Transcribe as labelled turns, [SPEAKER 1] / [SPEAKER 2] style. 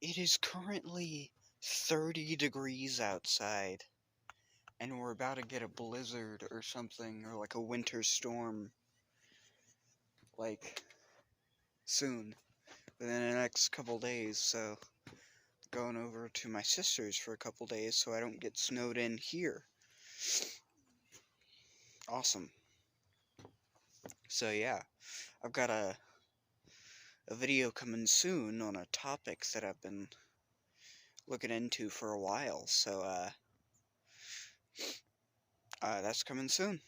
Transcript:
[SPEAKER 1] It is currently 30 degrees outside, and we're about to get a blizzard or something, or like a winter storm, like, soon, within the next couple days, so going over to my sister's for a couple days so I don't get snowed in here. Awesome. So yeah, I've got a video coming soon on a topic that I've been looking into for a while, so that's coming soon.